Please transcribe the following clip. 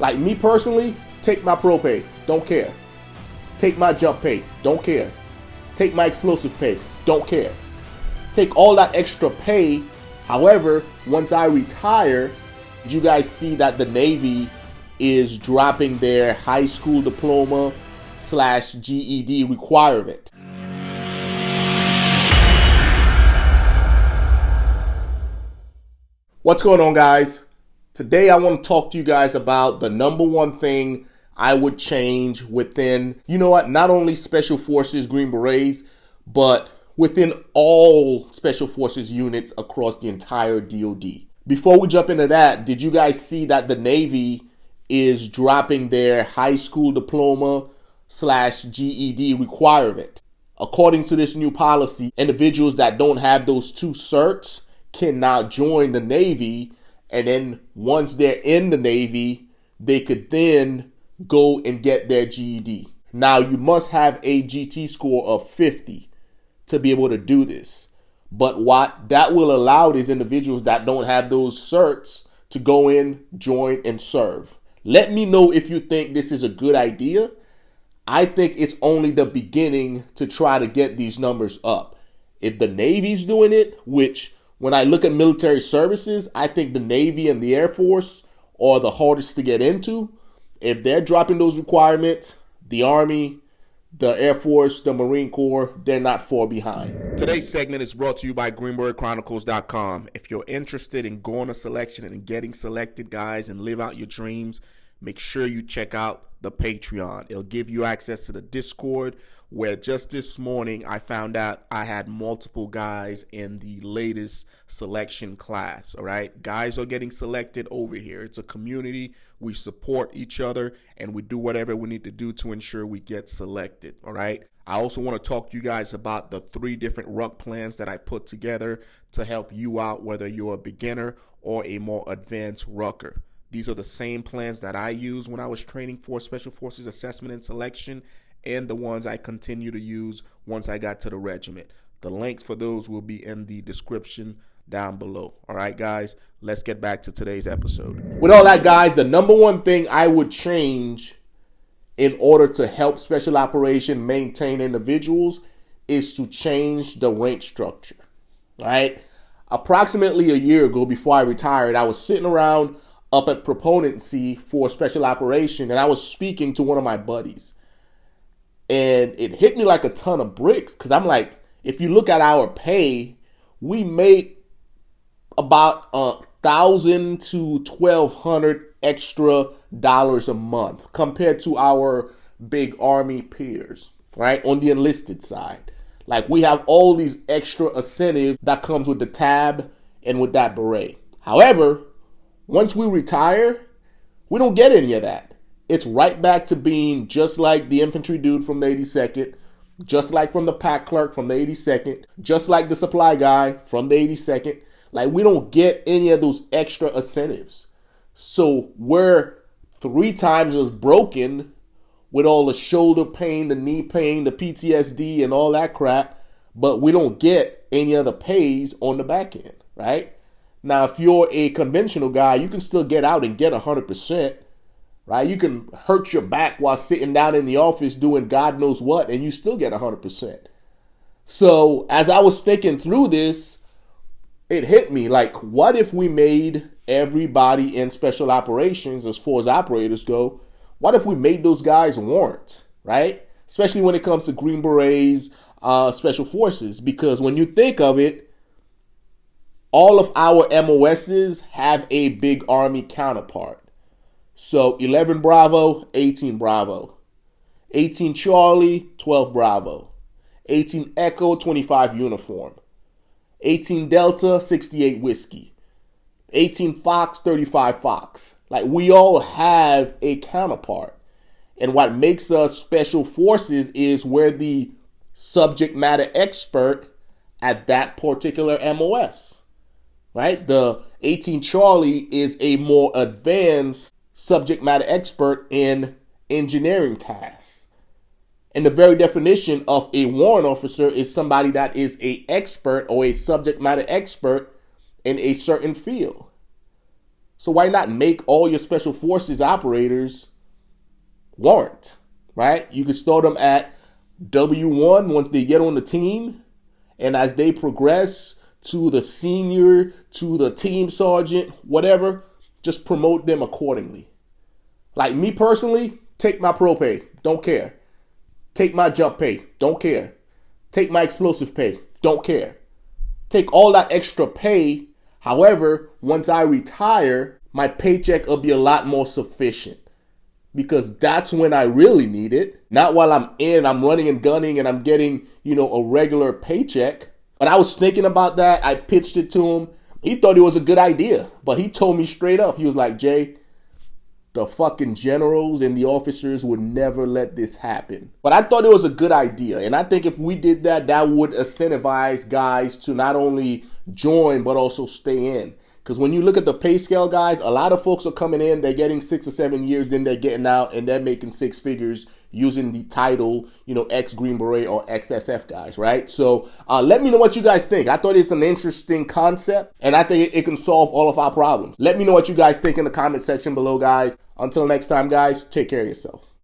Like me personally, take my pro pay, don't care. Take my jump pay, don't care. Take my explosive pay, don't care. Take all that extra pay. However, once I retire, you guys see that the Navy is dropping their high school diploma / GED requirement. What's going on, guys? Today I want to talk to you guys about the number one thing I would change within, not only Special Forces Green Berets, but within all Special Forces units across the entire DoD. Before we jump into that, did you guys see that the Navy is dropping their high school diploma / GED requirement? According to this new policy, individuals that don't have those two certs can now join the Navy, and then once they're in the Navy, they could then go and get their GED. Now, you must have a GT score of 50 to be able to do this. But what that will allow these individuals that don't have those certs to go in, join, and serve. Let me know if you think this is a good idea. I think it's only the beginning to try to get these numbers up. If the Navy's doing it, which when I look at military services, I think the Navy and the Air Force are the hardest to get into. If they're dropping those requirements, the Army, the Air Force, the Marine Corps, they're not far behind. Today's segment is brought to you by Beret If you're interested in going to selection and getting selected, guys, and live out your dreams, make sure you check out the Patreon. It'll give you access to the Discord, where just this morning I found out I had multiple guys in the latest selection class. All right, guys are getting selected over here. It's a community. We support each other and we do whatever we need to do to ensure we get selected. All right, I also want to talk to you guys about the 3 different ruck plans that I put together to help you out, whether you're a beginner or a more advanced rucker. These are the same plans that I used when I was training for Special Forces Assessment and Selection, and the ones I continue to use once I got to the regiment. The links for those will be in the description down below. All right, guys, let's get back to today's episode. With all that, guys, the number one thing I would change in order to help Special Operation maintain individuals is to change the rank structure. All right, approximately a year ago, before I retired, I was sitting around up at Proponency for Special Operation, and I was speaking to one of my buddies. And it hit me like a ton of bricks, because I'm like, if you look at our pay, we make about $1,000 to $1,200 extra dollars a month compared to our big Army peers, right? On the enlisted side. Like, we have all these extra incentives that comes with the tab and with that beret. However, once we retire, we don't get any of that. It's right back to being just like the infantry dude from the 82nd, just like from the pack clerk from the 82nd, just like the supply guy from the 82nd. Like, we don't get any of those extra incentives. So we're 3 times as broken with all the shoulder pain, the knee pain, the PTSD and all that crap, but we don't get any other pays on the back end, right? Now, if you're a conventional guy, you can still get out and get 100%. Right? You can hurt your back while sitting down in the office doing God knows what, and you still get 100%. So as I was thinking through this, it hit me like, what if we made everybody in Special Operations, as far as operators go, what if we made those guys warrant, right? Especially when it comes to Green Berets, Special Forces, because when you think of it, all of our MOSs have a big Army counterpart. So 11 Bravo, 18 Bravo, 18 Charlie, 12 Bravo, 18 Echo, 25 Uniform, 18 Delta, 68 Whiskey, 18 Fox, 35 Fox. Like, we all have a counterpart. And what makes us Special Forces is we're the subject matter expert at that particular MOS, right? The 18 Charlie is a more advanced subject matter expert in engineering tasks. And the very definition of a warrant officer is somebody that is an expert or a subject matter expert in a certain field. So why not make all your special forces operators warrant, right? You can start them at W1 once they get on the team. And as they progress to the senior, to the team sergeant, whatever, just promote them accordingly. Like me personally, take my pro pay, don't care. Take my jump pay, don't care. Take my explosive pay, don't care. Take all that extra pay. However, once I retire, my paycheck will be a lot more sufficient, because that's when I really need it. Not while I'm running and gunning and I'm getting, a regular paycheck. But I was thinking about that. I pitched it to him. He thought it was a good idea, but he told me straight up. He was like, Jay, the fucking generals and the officers would never let this happen. But I thought it was a good idea. And I think if we did that, that would incentivize guys to not only join, but also stay in. Because when you look at the pay scale, guys, a lot of folks are coming in, they're getting 6 or 7 years, then they're getting out and they're making six figures using the title, ex Green Beret or XSF guys, right? So let me know what you guys think. I thought it's an interesting concept, and I think it can solve all of our problems. Let me know what you guys think in the comment section below, guys. Until next time, guys, take care of yourself.